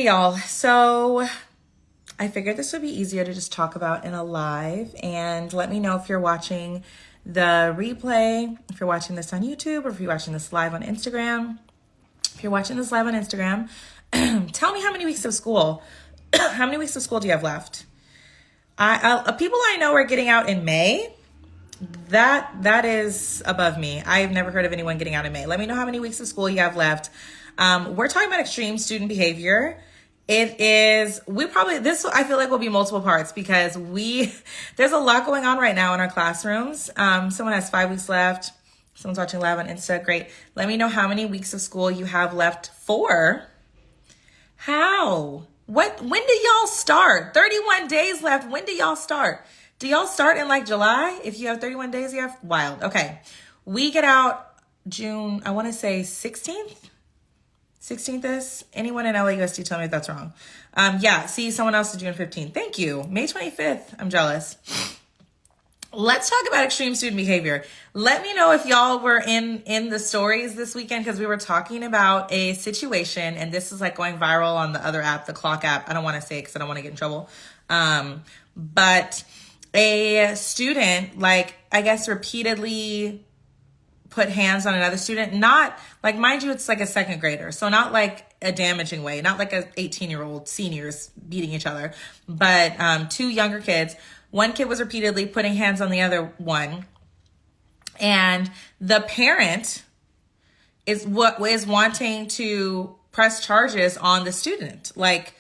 Hey y'all, so I figured this would be easier to just talk about in a live, and let me know if you're watching the replay, if you're watching this on YouTube, or if you're watching this live on Instagram. If you're watching this live on Instagram, tell me how many weeks of school, how many weeks of school do you have left? People I know are getting out in May. That is above me. I've never heard of anyone getting out in May. Let me know how many weeks of school you have left. We're talking about extreme student behavior. This I feel like will be multiple parts because there's a lot going on right now in our classrooms. Someone has 5 weeks left. Someone's watching live on Insta. Great. Let me know how many weeks of school you have left for. How? When do y'all start? 31 days left. When do y'all start? Do y'all start in like July? If you have 31 days, you have wild. Okay. We get out June, I want to say 16th. 16th is? Anyone in LAUSD tell me if that's wrong. See, someone else is June 15th. Thank you. May 25th. I'm jealous. Let's talk about extreme student behavior. Let me know if y'all were in the stories this weekend because we were talking about a situation, and this is like going viral on the other app, the Clock app. I don't want to say it because I don't want to get in trouble. But a student, like, I guess repeatedly put hands on another student, not like, mind you, it's like a second grader. So not like a damaging way, not like a 18-year-old seniors beating each other, but two younger kids. One kid was repeatedly putting hands on the other one. And the parent is wanting to press charges on the student, like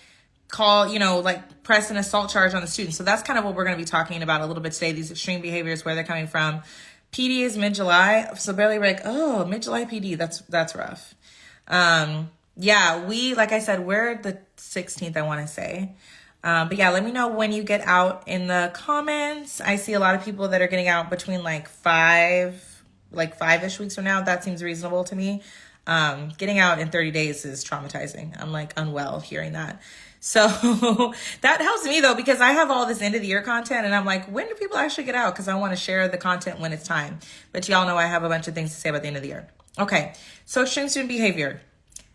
press an assault charge on the student. So that's kind of what we're going to be talking about a little bit today, these extreme behaviors, where they're coming from. PD is mid-July, so barely we're like, oh, mid-July PD, that's rough. Like I said, we're the 16th, I want to say. But yeah, let me know when you get out in the comments. I see a lot of people that are getting out between like 5-ish weeks from now. That seems reasonable to me. Getting out in 30 days is traumatizing. I'm like unwell hearing that. So that helps me though, because I have all this end of the year content and I'm like, when do people actually get out? Because I want to share the content when it's time. But y'all know I have a bunch of things to say about the end of the year. Okay, so extreme student behavior.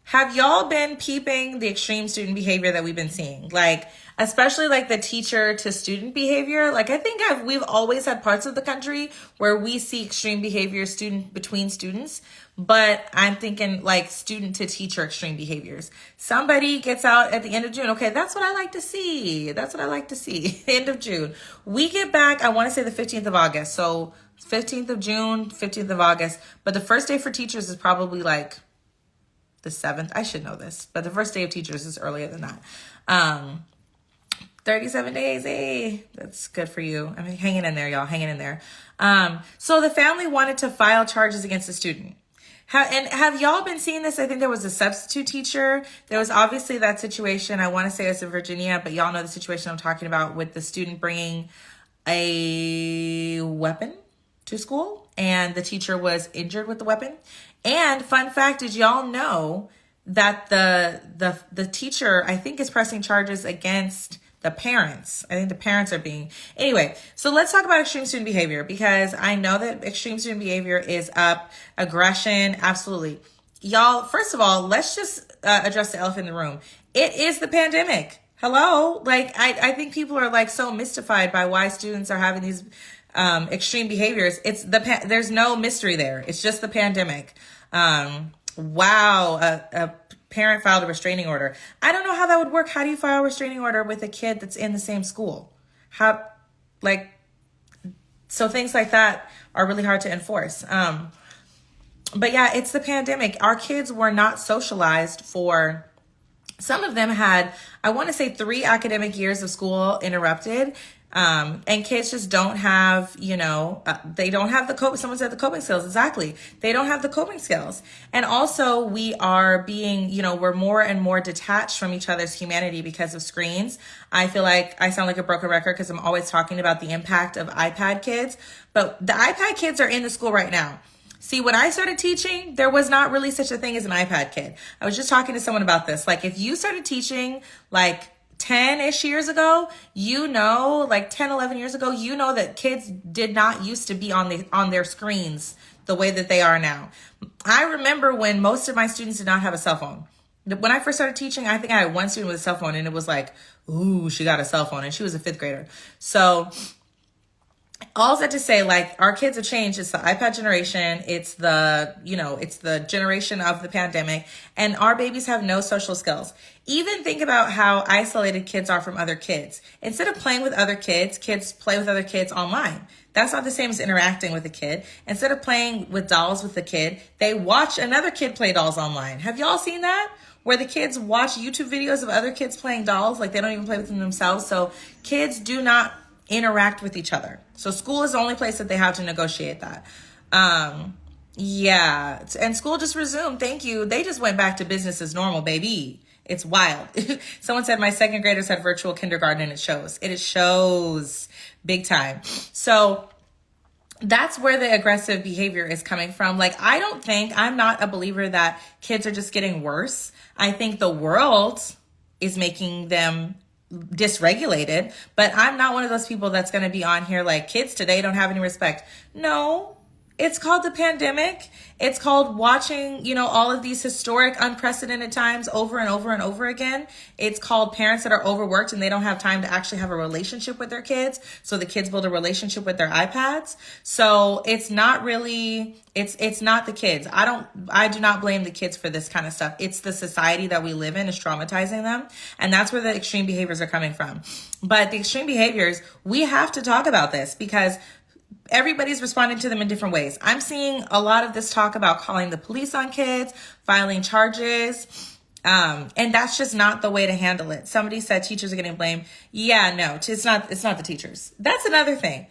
Have y'all been peeping the extreme student behavior that we've been seeing? Like, especially like the teacher to student behavior. Like, I think we've always had parts of the country where we see extreme behavior between students, but I'm thinking like student to teacher extreme behaviors. Somebody gets out at the end of June. Okay, that's what I like to see. End of June. We get back, I want to say the 15th of August. So 15th of June, 15th of August. But the first day for teachers is probably like the 7th. I should know this, but the first day of teachers is earlier than that. 37 days. Hey, that's good for you. I mean, hanging in there, y'all, hanging in there. So the family wanted to file charges against the student. Have y'all been seeing this? I think there was a substitute teacher. There was obviously that situation. I want to say it's in Virginia, but y'all know the situation I'm talking about with the student bringing a weapon to school and the teacher was injured with the weapon. And fun fact, did y'all know that the teacher, I think, is pressing charges against the parents? I think the parents are anyway, so let's talk about extreme student behavior, because I know that extreme student behavior is up. Aggression, absolutely. Y'all, first of all, let's just address the elephant in the room. It is the pandemic. Hello? Like, I think people are like so mystified by why students are having these extreme behaviors. There's no mystery there. It's just the pandemic. A parent filed a restraining order. I don't know how that would work. How do you file a restraining order with a kid that's in the same school? So things like that are really hard to enforce. But yeah, it's the pandemic. Our kids were not socialized for, some of them had, I want to say 3 academic years of school interrupted. And kids just don't have, they don't have someone said the coping skills. Exactly. They don't have the coping skills. And also we are being, we're more and more detached from each other's humanity because of screens. I feel like I sound like a broken record because I'm always talking about the impact of iPad kids, but the iPad kids are in the school right now. See, when I started teaching, there was not really such a thing as an iPad kid. I was just talking to someone about this. Like, if you started teaching like 10-ish years ago, 10, 11 years ago, that kids did not used to be on their screens the way that they are now. I remember when most of my students did not have a cell phone. When I first started teaching, I think I had one student with a cell phone, and it was like, ooh, she got a cell phone, and she was a 5th grader. So all that to say, like, our kids have changed. It's the iPad generation. It's it's the generation of the pandemic, and our babies have no social skills. Even think about how isolated kids are from other kids. Instead of playing with other kids, kids play with other kids online. That's not the same as interacting with a kid. Instead of playing with dolls with a kid, they watch another kid play dolls online. Have y'all seen that? Where the kids watch YouTube videos of other kids playing dolls, like they don't even play with them themselves. So kids do not interact with each other. So school is the only place that they have to negotiate that. Yeah, and school just resumed. Thank you. They just went back to business as normal, baby. It's wild. Someone said my 2nd graders had virtual kindergarten, and it shows. It shows big time. So that's where the aggressive behavior is coming from. Like, I'm not a believer that kids are just getting worse. I think the world is making them dysregulated, but I'm not one of those people that's going to be on here like, kids today don't have any respect. No, it's called the pandemic. It's called watching, all of these historic, unprecedented times over and over and over again. It's called parents that are overworked and they don't have time to actually have a relationship with their kids. So the kids build a relationship with their iPads. So it's not really, it's not the kids. I do not blame the kids for this kind of stuff. It's the society that we live in is traumatizing them. And that's where the extreme behaviors are coming from. But the extreme behaviors, we have to talk about this because everybody's responding to them in different ways. I'm seeing a lot of this talk about calling the police on kids, filing charges, and that's just not the way to handle it. Somebody said teachers are getting blamed. Yeah, no, it's not the teachers. That's another thing.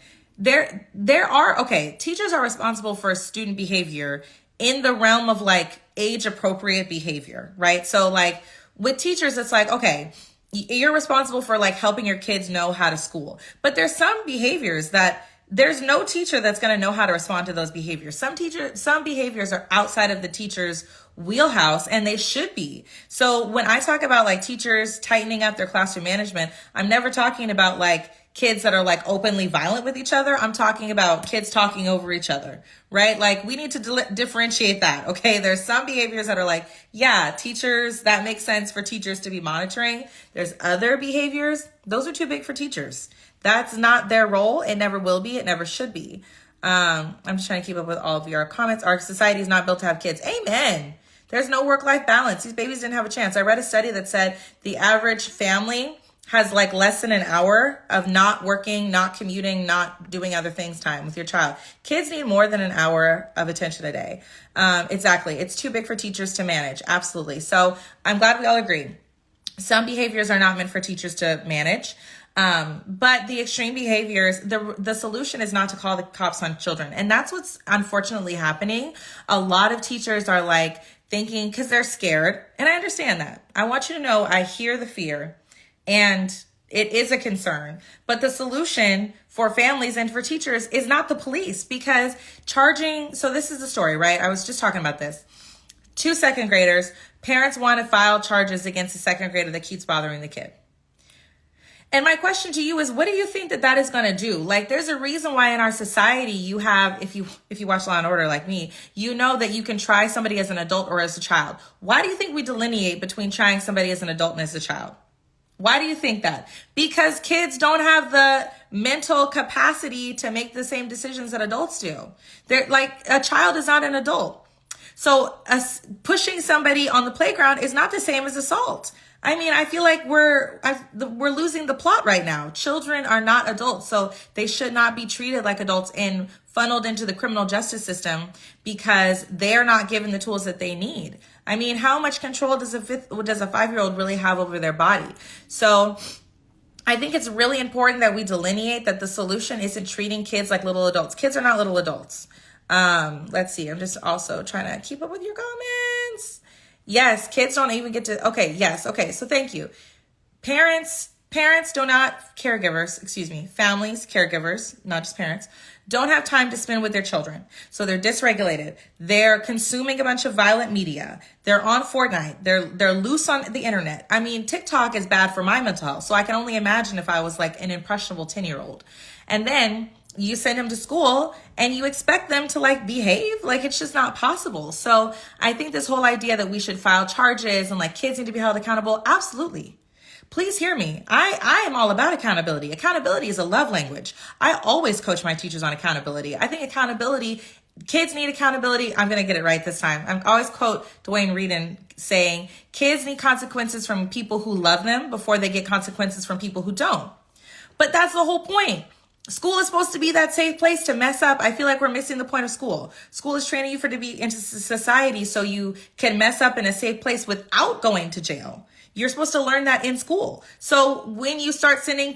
Teachers are responsible for student behavior in the realm of like age appropriate behavior, right? So like with teachers, it's like, okay, you're responsible for like helping your kids know how to school, but there's some behaviors that there's no teacher that's going to know how to respond to those behaviors. Some behaviors are outside of the teacher's wheelhouse, and they should be. So when I talk about like teachers tightening up their classroom management, I'm never talking about like kids that are like openly violent with each other. I'm talking about kids talking over each other, right? Like we need to differentiate that. Okay. There's some behaviors that are like, yeah, teachers, that makes sense for teachers to be monitoring. There's other behaviors. Those are too big for teachers. That's not their role. It never will be. It never should be. I'm just trying to keep up with all of your comments. Our society is not built to have kids. Amen. There's no work-life balance. These babies didn't have a chance. I read a study that said the average family has like less than an hour of not working, not commuting, not doing other things time with your child. Kids need more than an hour of attention a day. Exactly. It's too big for teachers to manage. Absolutely. So I'm glad we all agree. Some behaviors are not meant for teachers to manage. But the extreme behaviors, the solution is not to call the cops on children. And that's what's unfortunately happening. A lot of teachers are like thinking, because they're scared. And I understand that. I want you to know I hear the fear and it is a concern. But the solution for families and for teachers is not the police, because so this is the story, right? I was just talking about this. 2 second graders, parents want to file charges against a 2nd grader that keeps bothering the kid. And my question to you is, what do you think that is going to do? Like, there's a reason why in our society you have, if you watch Law and Order like me, you know that you can try somebody as an adult or as a child. Why do you think we delineate between trying somebody as an adult and as a child? Why do you think that? Because kids don't have the mental capacity to make the same decisions that adults do. They're like, a child is not an adult. So pushing somebody on the playground is not the same as assault. I mean, I feel like we're losing the plot right now. Children are not adults, so they should not be treated like adults and funneled into the criminal justice system because they're not given the tools that they need. I mean, how much control does a 5-year-old really have over their body? So I think it's really important that we delineate that the solution isn't treating kids like little adults. Kids are not little adults. Let's see. I'm just also trying to keep up with your comments. Yes, kids don't even get to, okay, yes, okay, so thank you. Families, caregivers, not just parents, don't have time to spend with their children. So they're dysregulated. They're consuming a bunch of violent media. They're on Fortnite. They're loose on the internet. I mean, TikTok is bad for my mental health, so I can only imagine if I was like an impressionable 10-year-old. And then you send them to school and you expect them to like behave. Like, it's just not possible. So I think this whole idea that we should file charges and like kids need to be held accountable, absolutely. Please hear me. I am all about accountability. Accountability is a love language. I always coach my teachers on accountability. I think accountability, kids need accountability. I'm going to get it right this time. I always quote Dwayne Reedon saying, kids need consequences from people who love them before they get consequences from people who don't. But that's the whole point. School is supposed to be that safe place to mess up. I feel like we're missing the point of school. School is training you for to be into society so you can mess up in a safe place without going to jail. You're supposed to learn that in school. So when you start sending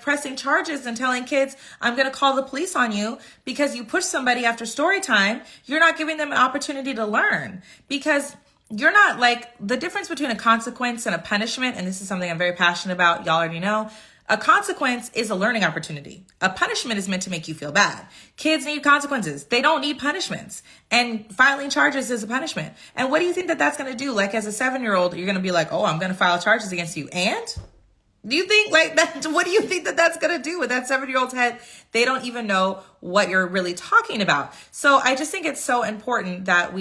pressing charges and telling kids, I'm going to call the police on you because you pushed somebody after story time, you're not giving them an opportunity to learn, because you're not like, the difference between a consequence and a punishment. And this is something I'm very passionate about. Y'all already know. A consequence is a learning opportunity. A punishment is meant to make you feel bad. Kids need consequences. They don't need punishments. And filing charges is a punishment. And what do you think that that's going to do? Like, as a 7-year-old, you're going to be like, oh, I'm going to file charges against you. And do you think like that? What do you think that that's going to do with that 7-year-old's head? They don't even know what you're really talking about. So I just think it's so important that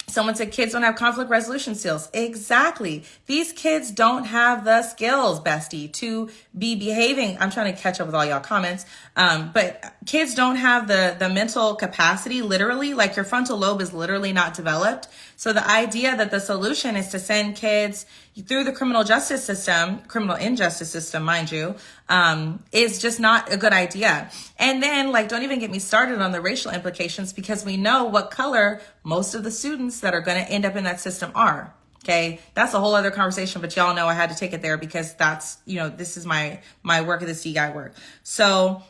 someone said kids don't have conflict resolution skills. Exactly. These kids don't have the skills, bestie, to be behaving. I'm trying to catch up with all y'all comments. But kids don't have the mental capacity, literally, like your frontal lobe is literally not developed. So the idea that the solution is to send kids through the criminal injustice system, mind you, is just not a good idea. And then like, don't even get me started on the racial implications, because we know what color most of the students that are going to end up in that system are. Okay. That's a whole other conversation, but y'all know I had to take it there because that's, this is my work of this DEI work. So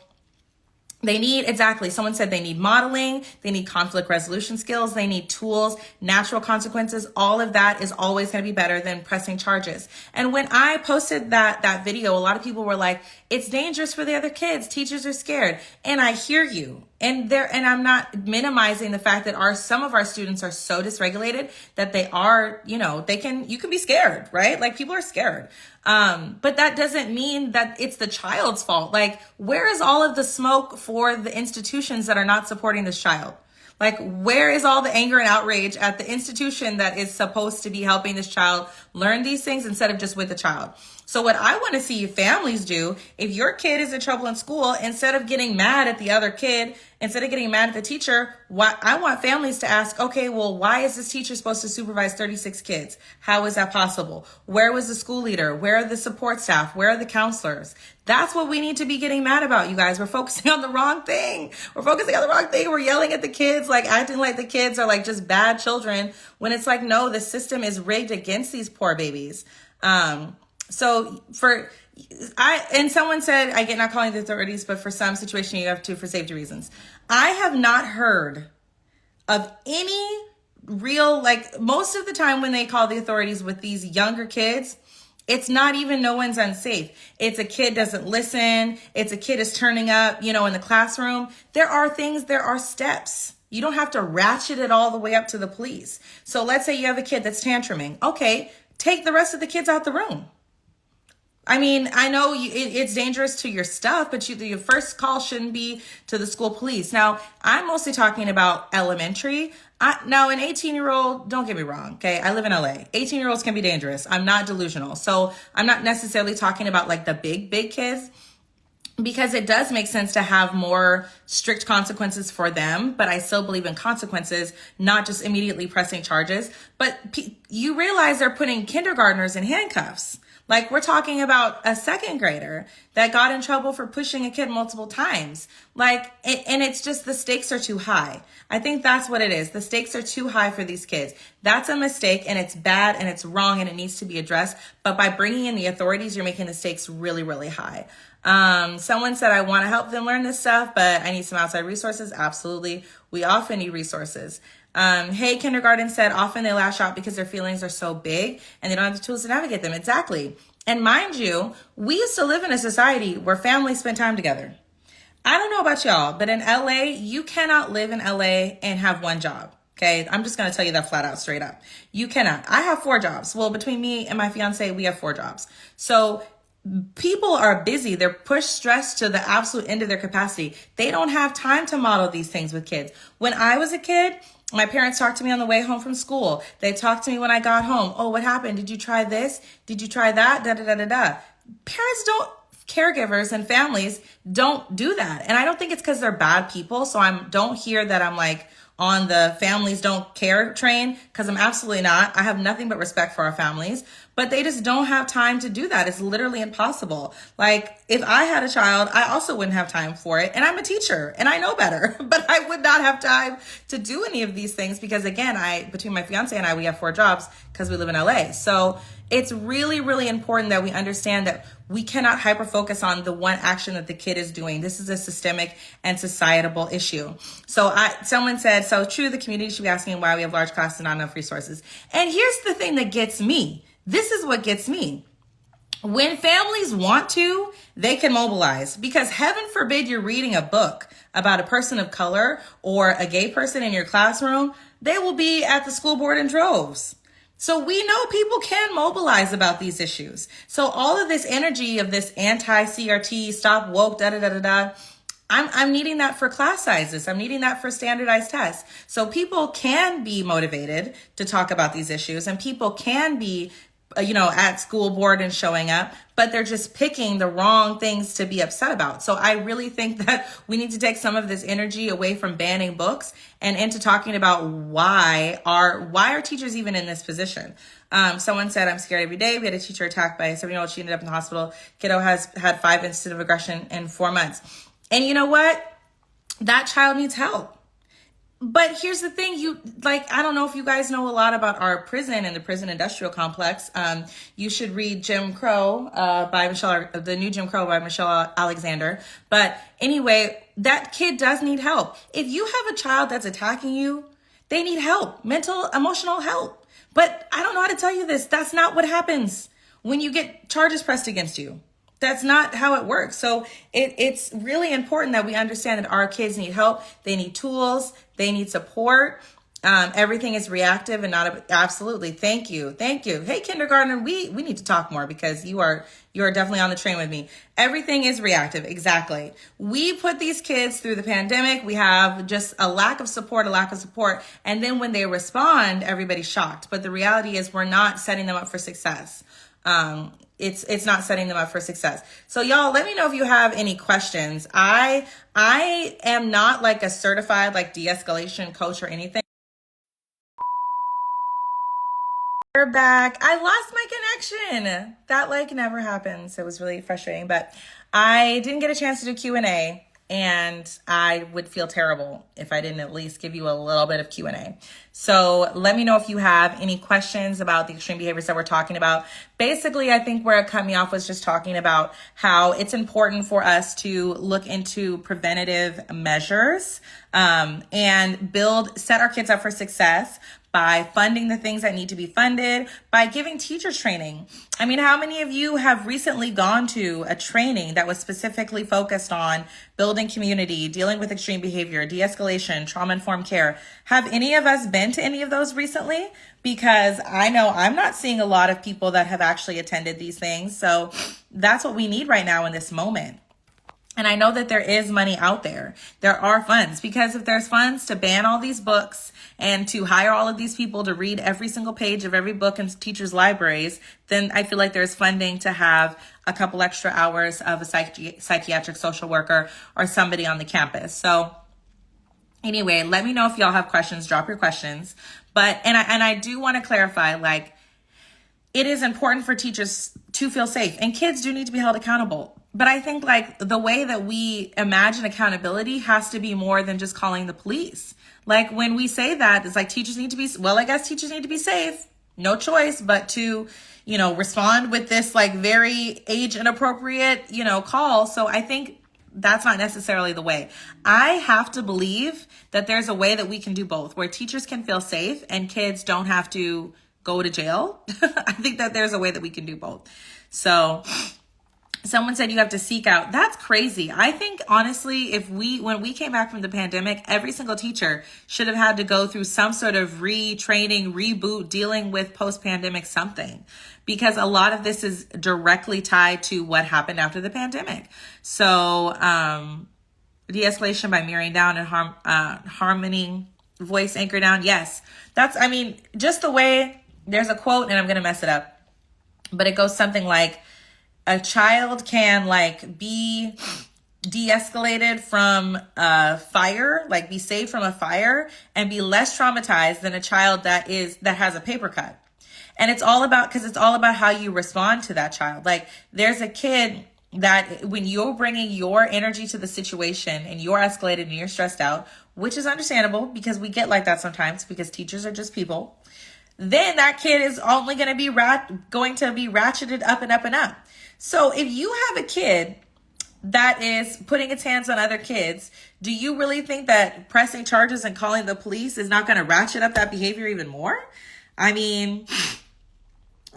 someone said they need modeling, they need conflict resolution skills, they need tools, natural consequences. All of that is always going to be better than pressing charges. And when I posted that video, a lot of people were like, it's dangerous for the other kids. Teachers are scared. And I hear you. And I'm not minimizing the fact that some of our students are so dysregulated that they are, you can be scared, right? Like, people are scared. But that doesn't mean that it's the child's fault. Like, where is all of the smoke for the institutions that are not supporting this child? Like, where is all the anger and outrage at the institution that is supposed to be helping this child learn these things instead of just with the child? So what I want to see families do, if your kid is in trouble in school, instead of getting mad at the other kid, instead of getting mad at the teacher, I want families to ask, okay, well, why is this teacher supposed to supervise 36 kids? How is that possible? Where was the school leader? Where are the support staff? Where are the counselors? That's what we need to be getting mad about, you guys. We're focusing on the wrong thing. We're yelling at the kids, like acting like the kids are like just bad children, when it's like, no, the system is rigged against these poor babies. So someone said, I get not calling the authorities, but for some situation you have to for safety reasons. I have not heard of any real, like, most of the time when they call the authorities with these younger kids, it's not even no one's unsafe. It's a kid doesn't listen. It's a kid is turning up, in the classroom. There are steps. You don't have to ratchet it all the way up to the police. So let's say you have a kid that's tantruming. Okay, take the rest of the kids out the room. I mean, I know it's dangerous to your stuff, but your first call shouldn't be to the school police. Now, I'm mostly talking about elementary. Now, an 18-year-old, don't get me wrong, okay? I live in LA. 18-year-olds can be dangerous. I'm not delusional. So I'm not necessarily talking about like the big kids, because it does make sense to have more strict consequences for them. But I still believe in consequences, not just immediately pressing charges. But you realize they're putting kindergartners in handcuffs. Like, we're talking about a 2nd grader that got in trouble for pushing a kid multiple times. And it's just, the stakes are too high. I think that's what it is. The stakes are too high for these kids. That's a mistake, and it's bad and it's wrong and it needs to be addressed. But by bringing in the authorities, you're making the stakes really, really high. Someone said, I want to help them learn this stuff, but I need some outside resources. Absolutely. We often need resources. Hey, kindergarten said often they lash out because their feelings are so big and they don't have the tools to navigate them. Exactly. And mind you, we used to live in a society where families spent time together. I don't know about y'all, but in LA, you cannot live in LA and have one job. Okay. I'm just going to tell you that flat out, straight up. You cannot. I have 4 jobs. Well, between me and my fiance, we have 4 jobs. So people are busy. They're pushed, stressed to the absolute end of their capacity. They don't have time to model these things with kids. When I was a kid, my parents talked to me on the way home from school. They talked to me when I got home. Oh, what happened? Did you try this? Did you try that? Da, da, da, da, da. Parents don't, caregivers and families don't do that. And I don't think it's because they're bad people. So don't hear that I'm like on the families don't care train, because I'm absolutely not. I have nothing but respect for our families, but they just don't have time to do that. It's literally impossible. Like if I had a child, I also wouldn't have time for it. And I'm a teacher and I know better, but I would not have time to do any of these things because again, between my fiance and I, we have 4 jobs because we live in LA. So it's really, really important that we understand that we cannot hyper focus on the one action that the kid is doing. This is a systemic and societal issue. So someone said, so true, the community should be asking why we have large classes and not enough resources. And here's the thing that gets me. This is what gets me. When families want to, they can mobilize, because heaven forbid you're reading a book about a person of color or a gay person in your classroom, they will be at the school board in droves. So we know people can mobilize about these issues. So all of this energy of this anti-CRT, stop woke, da da da da da, I'm needing that for class sizes. I'm needing that for standardized tests. So people can be motivated to talk about these issues, and people can be at school board and showing up, but they're just picking the wrong things to be upset about. So I really think that we need to take some of this energy away from banning books and into talking about why are teachers even in this position? Someone said, I'm scared every day. We had a teacher attacked by a 7-year-old. She ended up in the hospital. Kiddo has had 5 instances of aggression in 4 months. And you know what? That child needs help. But here's the thing, I don't know if you guys know a lot about our prison and the prison industrial complex. You should read Jim Crow the new Jim Crow by Michelle Alexander. But anyway, that kid does need help. If you have a child that's attacking you, they need help, mental, emotional help. But I don't know how to tell you this. That's not what happens when you get charges pressed against you. That's not how it works. So it's really important that we understand that our kids need help. They need tools. They need support. Everything is reactive and not absolutely. Thank you. Hey, kindergartner, we need to talk more because you are definitely on the train with me. Everything is reactive. Exactly. We put these kids through the pandemic. We have just a lack of support. And then when they respond, everybody's shocked. But the reality is we're not setting them up for success. It's not setting them up for success. So y'all, let me know if you have any questions. I am not like a certified de-escalation coach or anything. We're back. I lost my connection. That never happens. It was really frustrating, but I didn't get a chance to do Q&A. And I would feel terrible if I didn't at least give you a little bit of Q&A. So let me know if you have any questions about the extreme behaviors that we're talking about. Basically, I think where it cut me off was just talking about how it's important for us to look into preventative measures and set our kids up for success by funding the things that need to be funded, by giving teachers training. I mean, how many of you have recently gone to a training that was specifically focused on building community, dealing with extreme behavior, de-escalation, trauma-informed care? Have any of us been to any of those recently? Because I know I'm not seeing a lot of people that have actually attended these things. So that's what we need right now in this moment. And I know that there is money out there. There are funds, because if there's funds to ban all these books and to hire all of these people to read every single page of every book in teachers' libraries, then I feel like there's funding to have a couple extra hours of a psychiatric social worker or somebody on the campus. So anyway, let me know if y'all have questions. Drop your questions. But and I do want to clarify, it is important for teachers to feel safe, and kids do need to be held accountable. But I think the way that we imagine accountability has to be more than just calling the police. When we say that, it's teachers need to be, I guess teachers need to be safe. No choice but to, respond with this very age inappropriate, call. So I think that's not necessarily the way. I have to believe that there's a way that we can do both, where teachers can feel safe and kids don't have to go to jail. I think that there's a way that we can do both. So Someone said you have to seek out. That's crazy. I think honestly, when we came back from the pandemic, every single teacher should have had to go through some sort of retraining, reboot, dealing with post-pandemic something, because a lot of this is directly tied to what happened after the pandemic. So, De-Escalation by Mirroring Down and Harmoning Voice Anchor Down. Yes, just the way, there's a quote and I'm going to mess it up, but it goes something like, a child can be de-escalated from a fire, be saved from a fire and be less traumatized than a child that has a paper cut. And it's all about how you respond to that child. There's a kid that when you're bringing your energy to the situation and you're escalated and you're stressed out, which is understandable because we get like that sometimes because teachers are just people, then that kid is only going to be ratcheted up and up and up. So if you have a kid that is putting its hands on other kids, do you really think that pressing charges and calling the police is not going to ratchet up that behavior even more?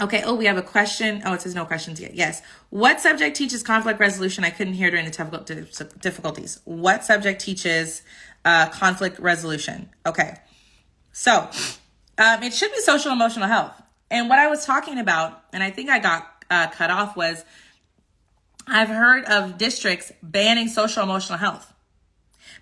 Okay. Oh, we have a question. Oh, it says no questions yet. Yes. What subject teaches conflict resolution? I couldn't hear during the difficulties. What subject teaches conflict resolution? Okay. So it should be social emotional health. And what I was talking about, and I think I got cut off, was I've heard of districts banning social emotional health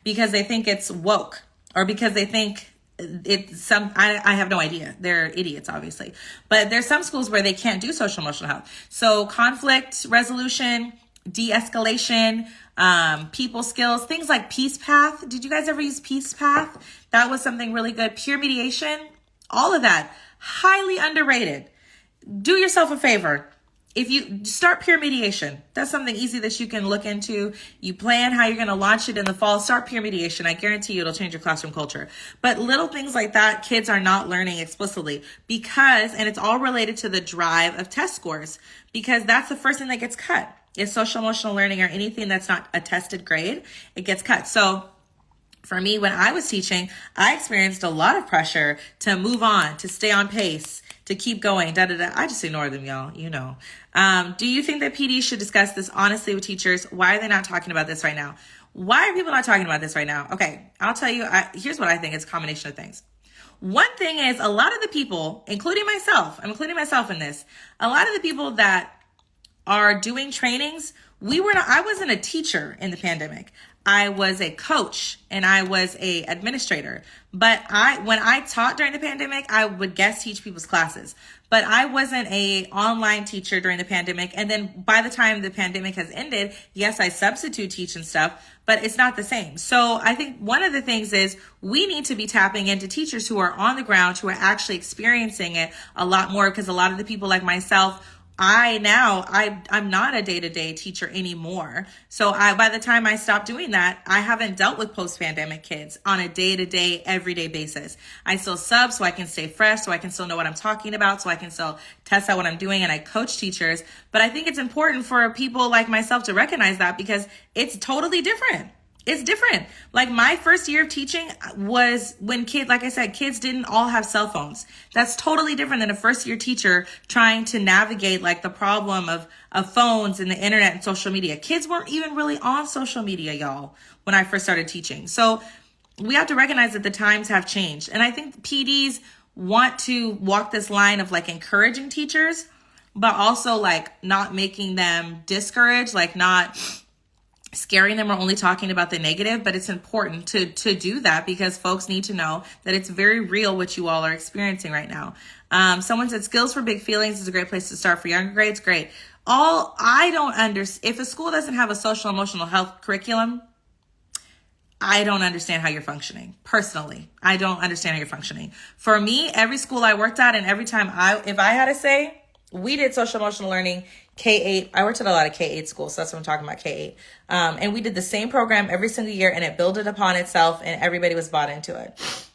because they think it's woke, or because they think it's I have no idea. They're idiots, obviously. But there's some schools where they can't do social emotional health. So conflict resolution, de-escalation, people skills, things like Peace Path. Did you guys ever use Peace Path? That was something really good. Peer mediation, all of that, highly underrated. Do yourself a favor. If you start peer mediation, that's something easy that you can look into. You plan how you're going to launch it in the fall. Start peer mediation. I guarantee you it'll change your classroom culture. But little things like that, kids are not learning explicitly and it's all related to the drive of test scores, because that's the first thing that gets cut is social emotional learning, or anything that's not a tested grade. It gets cut. So for me, when I was teaching, I experienced a lot of pressure to move on, to stay on pace, to keep going, I just ignore them, y'all, Do you think that PD should discuss this honestly with teachers? Why are they not talking about this right now? Why are people not talking about this right now? Okay, I'll tell you, here's what I think. It's a combination of things. One thing is, a lot of the people, including myself, I'm including myself in this, a lot of the people that are doing trainings, I wasn't a teacher in the pandemic. I was a coach and I was a administrator. But when I taught during the pandemic, I would guest teach people's classes. But I wasn't a online teacher during the pandemic. And then by the time the pandemic has ended, yes, I substitute teach and stuff, but it's not the same. So I think one of the things is we need to be tapping into teachers who are on the ground, who are actually experiencing it a lot more, because a lot of the people like myself, I'm not a day-to-day teacher anymore. So by the time I stopped doing that, I haven't dealt with post-pandemic kids on a day-to-day, everyday basis. I still sub so I can stay fresh, so I can still know what I'm talking about, so I can still test out what I'm doing, and I coach teachers. But I think it's important for people like myself to recognize that, because it's totally different. It's different. My first year of teaching was when kids didn't all have cell phones. That's totally different than a first year teacher trying to navigate the problem of phones and the internet and social media. Kids weren't even really on social media, y'all, when I first started teaching. So we have to recognize that the times have changed. And I think PDs want to walk this line of encouraging teachers, but also not making them discouraged, not scaring them or only talking about the negative. But it's important to do that, because folks need to know that it's very real what you all are experiencing right now. Someone said Skills for Big Feelings is a great place to start for younger grades. Great. I don't understand. If a school doesn't have a social emotional health curriculum, I don't understand how you're functioning. Personally, I don't understand how you're functioning. For me, every school I worked at, and every time if I had to say, we did social emotional learning K-8. I worked at a lot of K-8 schools, so that's what I'm talking about, K-8. And we did the same program every single year, and it built it upon itself, and everybody was bought into it.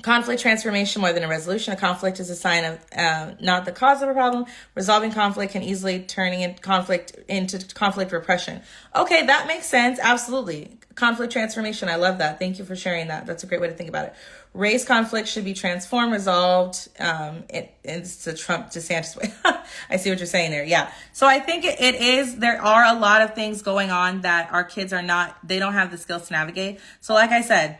Conflict transformation more than a resolution. A conflict is a sign of not the cause of a problem. Resolving conflict can easily turning in conflict into conflict repression. Okay, that makes sense. Absolutely. Conflict transformation. I love that. Thank you for sharing that. That's a great way to think about it. Race conflict should be transformed, resolved. It's the Trump DeSantis way. I see what you're saying there. Yeah. So I think it is, there are a lot of things going on that our kids are not, they don't have the skills to navigate. So like I said,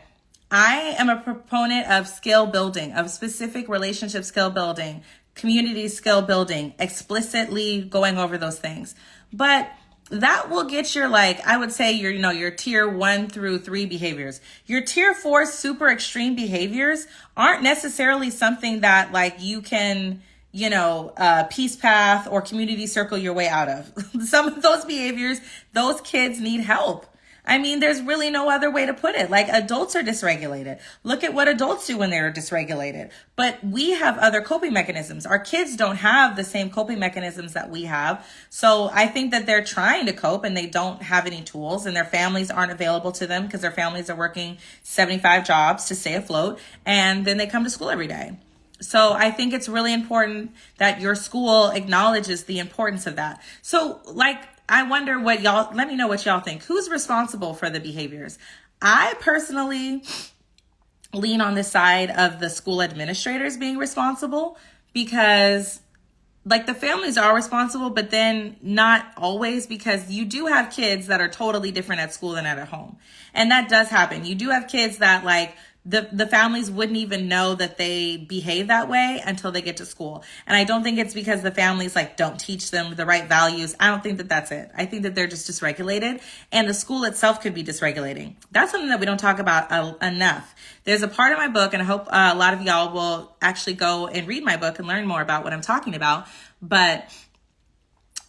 I am a proponent of skill building, of specific relationship skill building, community skill building, explicitly going over those things. But that will get your, like, I would say your tier 1 through 3 behaviors. Your tier 4 super extreme behaviors aren't necessarily something that like you can, peace path or community circle your way out of. Some of those behaviors, those kids need help. I mean, there's really no other way to put it. Like, adults are dysregulated. Look at what adults do when they're dysregulated. But we have other coping mechanisms. Our kids don't have the same coping mechanisms that we have. So I think that they're trying to cope and they don't have any tools, and their families aren't available to them because their families are working 75 jobs to stay afloat. And then they come to school every day. So I think it's really important that your school acknowledges the importance of that. So like, I wonder what let me know what y'all think. Who's responsible for the behaviors? I personally lean on the side of the school administrators being responsible, because like the families are responsible, but then not always, because you do have kids that are totally different at school than at home. And that does happen. You do have kids that like, the families wouldn't even know that they behave that way until they get to school. And I don't think it's because the families like don't teach them the right values. I don't think that that's it. I think that they're just dysregulated, and the school itself could be dysregulating. That's something that we don't talk about enough. There's a part of my book, and I hope a lot of y'all will actually go and read my book and learn more about what I'm talking about. But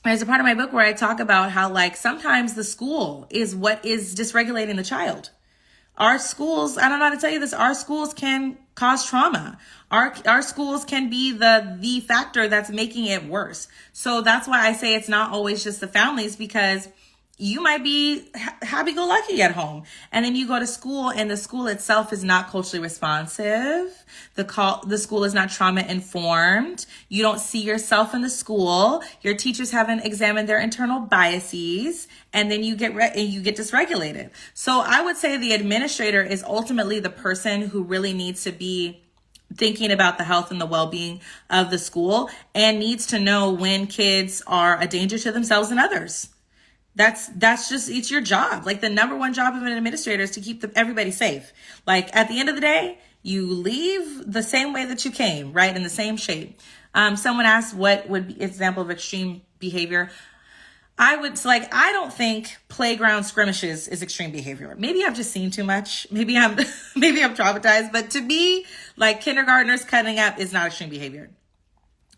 there's a part of my book where I talk about how like sometimes the school is what is dysregulating the child. Our schools, I don't know how to tell you this, our schools can cause trauma. Our schools can be the factor that's making it worse. So that's why I say it's not always just the families, because you might be happy-go-lucky at home, and then you go to school and the school itself is not culturally responsive. The school is not trauma-informed. You don't see yourself in the school. Your teachers haven't examined their internal biases, and then you get dysregulated. So I would say the administrator is ultimately the person who really needs to be thinking about the health and the well-being of the school, and needs to know when kids are a danger to themselves and others. That's just, it's your job. Like the number one job of an administrator is to keep everybody safe. Like at the end of the day, you leave the same way that you came, right? In the same shape. Someone asked what would be an example of extreme behavior. I don't think playground skirmishes is extreme behavior. Maybe I've just seen too much. Maybe I'm traumatized, but to me, like kindergartners cutting up is not extreme behavior.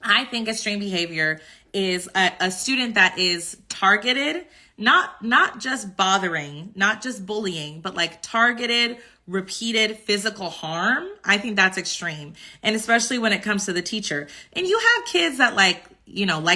I think extreme behavior is a student that is targeted, not just bothering, not just bullying, but like targeted, repeated physical harm. I think that's extreme. And especially when it comes to the teacher. And you have kids that like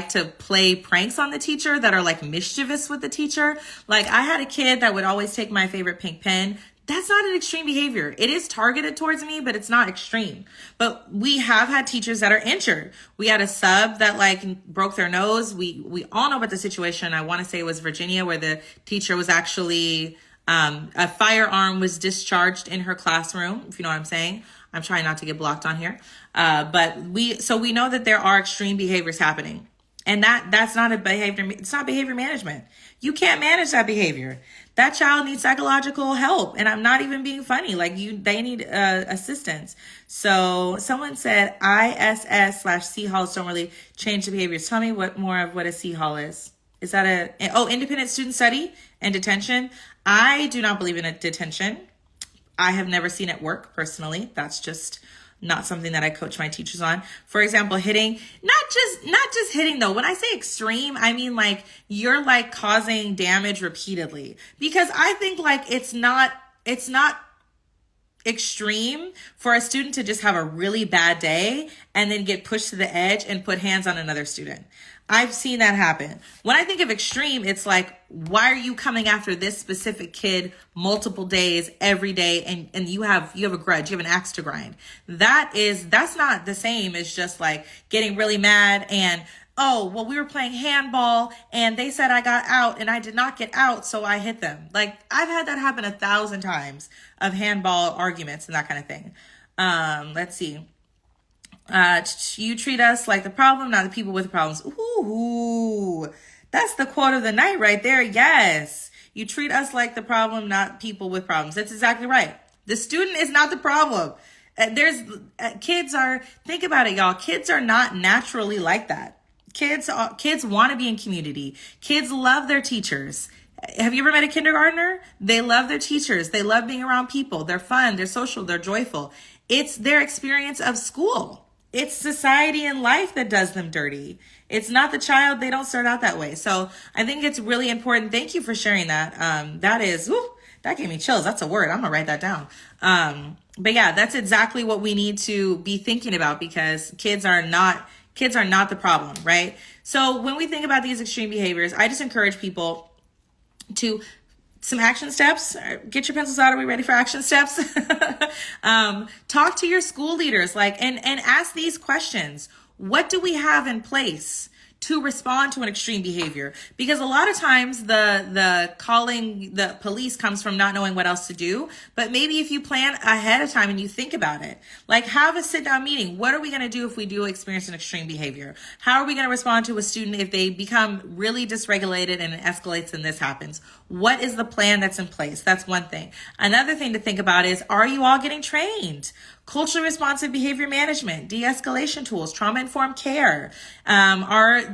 to play pranks on the teacher, that are like mischievous with the teacher. Like I had a kid that would always take my favorite pink pen. That's not an extreme behavior. It is targeted towards me, but it's not extreme. But we have had teachers that are injured. We had a sub that like broke their nose. We all know about the situation. I want to say it was Virginia, where the teacher was actually, a firearm was discharged in her classroom, if you know what I'm saying. I'm trying not to get blocked on here. But we know that there are extreme behaviors happening. And that's not a behavior. It's not behavior management. You can't manage that behavior. That child needs psychological help. And I'm not even being funny. They need assistance. So someone said ISS/C halls don't really change the behaviors. Tell me what a C hall is. Is that independent student study and detention? I do not believe in a detention. I have never seen it work personally. That's just not something that I coach my teachers on. For example, hitting, not just hitting though. When I say extreme, I mean like you're like causing damage repeatedly, because I think like it's not extreme for a student to just have a really bad day and then get pushed to the edge and put hands on another student. I've seen that happen. When I think of extreme, it's like, why are you coming after this specific kid multiple days, every day, and you have a grudge, you have an axe to grind. That's not the same as just like getting really mad and, oh, well, we were playing handball and they said I got out and I did not get out, so I hit them. Like, I've had that happen 1,000 times of handball arguments and that kind of thing. Let's see. You treat us like the problem, not the people with problems. Ooh, that's the quote of the night right there. Yes. You treat us like the problem, not people with problems. That's exactly right. The student is not the problem. Think about it, y'all. Kids are not naturally like that. Kids want to be in community. Kids love their teachers. Have you ever met a kindergartner? They love their teachers. They love being around people. They're fun. They're social. They're joyful. It's their experience of school. It's society and life that does them dirty. It's not the child. They don't start out that way. So I think it's really important. Thank you for sharing that. That gave me chills. That's a word. I'm going to write that down. But yeah, that's exactly what we need to be thinking about, because kids are not the problem, right? So when we think about these extreme behaviors, I just encourage people to some action steps. Get your pencils out. Are we ready for action steps? Talk to your school leaders, and ask these questions. What do we have in place to respond to an extreme behavior? Because a lot of times the calling the police comes from not knowing what else to do. But maybe if you plan ahead of time and you think about it, like, have a sit down meeting. What are we going to do if we do experience an extreme behavior? How are we going to respond to a student if they become really dysregulated and it escalates and this happens? What is the plan that's in place? That's one thing. Another thing to think about is, are you all getting trained? Culturally responsive behavior management, de-escalation tools, trauma-informed care.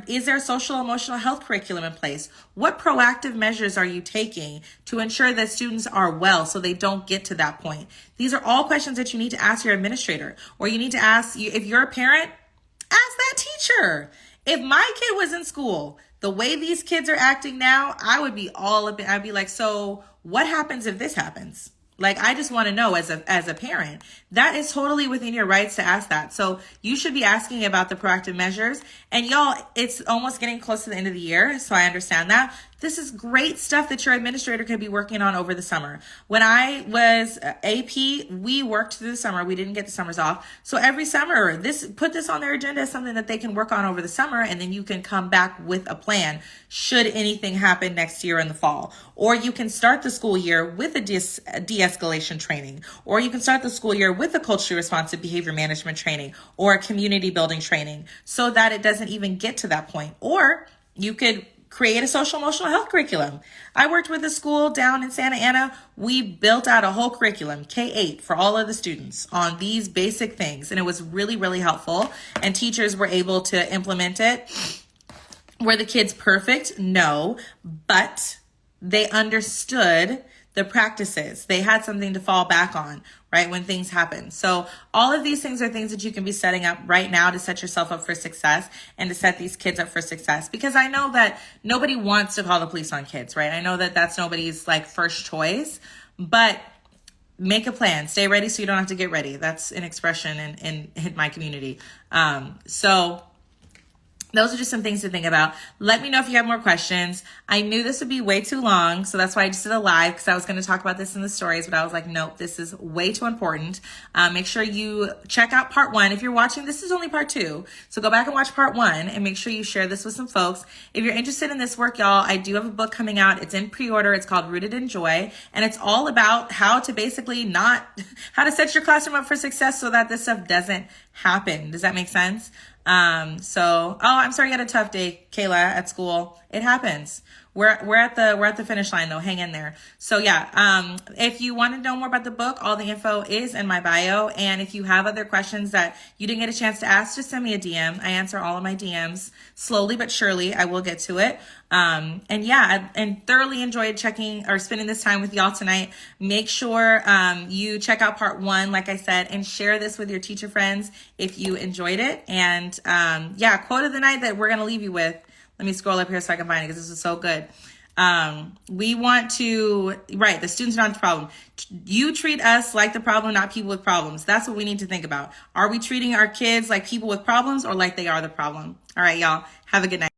Is there a social emotional health curriculum in place? What proactive measures are you taking to ensure that students are well so they don't get to that point? These are all questions that you need to ask your administrator, or you need to ask, if you're a parent, ask that teacher. If my kid was in school, the way these kids are acting now, I would be all up. I'd be like, so what happens if this happens? Like, I just want to know as a parent. That is totally within your rights to ask that. So you should be asking about the proactive measures. And y'all, it's almost getting close to the end of the year, so I understand that. This is great stuff that your administrator could be working on over the summer. When I was AP, we worked through the summer. We didn't get the summers off. So every summer, put this on their agenda as something that they can work on over the summer, and then you can come back with a plan should anything happen next year in the fall. Or you can start the school year with a de-escalation training, or you can start the school year with a culturally responsive behavior management training or a community building training, so that it doesn't even get to that point. Or you could create a social emotional health curriculum. I worked with a school down in Santa Ana. We built out a whole curriculum, K-8, for all of the students on these basic things. And it was really, really helpful. And teachers were able to implement it. Were the kids perfect? No, but they understood the practices. They had something to fall back on, right, when things happen. So all of these things are things that you can be setting up right now to set yourself up for success and to set these kids up for success. Because I know that nobody wants to call the police on kids, right? I know that that's nobody's first choice, but make a plan. Stay ready so you don't have to get ready. That's an expression in my community. So those are just some things to think about. Let me know if you have more questions. I knew this would be way too long, so that's why I just did a live, because I was going to talk about this in the stories, but I was like, nope, this is way too important. Make sure you check out part 1. If you're watching, this is only part 2, so go back and watch part 1, and make sure you share this with some folks. If you're interested in this work, y'all, I do have a book coming out. It's in pre-order. It's called Rooted in Joy, and it's all about how to basically how to set your classroom up for success so that this stuff doesn't happen. Does that make sense? I'm sorry you had a tough day, Kayla, at school. It happens. We're at the finish line though. Hang in there. So yeah, if you want to know more about the book, all the info is in my bio. And if you have other questions that you didn't get a chance to ask, just send me a DM. I answer all of my DMs slowly but surely. I will get to it. And thoroughly enjoyed spending this time with y'all tonight. Make sure you check out part 1, like I said, and share this with your teacher friends if you enjoyed it. And quote of the night that we're going to leave you with. Let me scroll up here so I can find it, because this is so good. We want to, right, the students are not the problem. You treat us like the problem, not people with problems. That's what we need to think about. Are we treating our kids like people with problems or like they are the problem? All right, y'all, have a good night.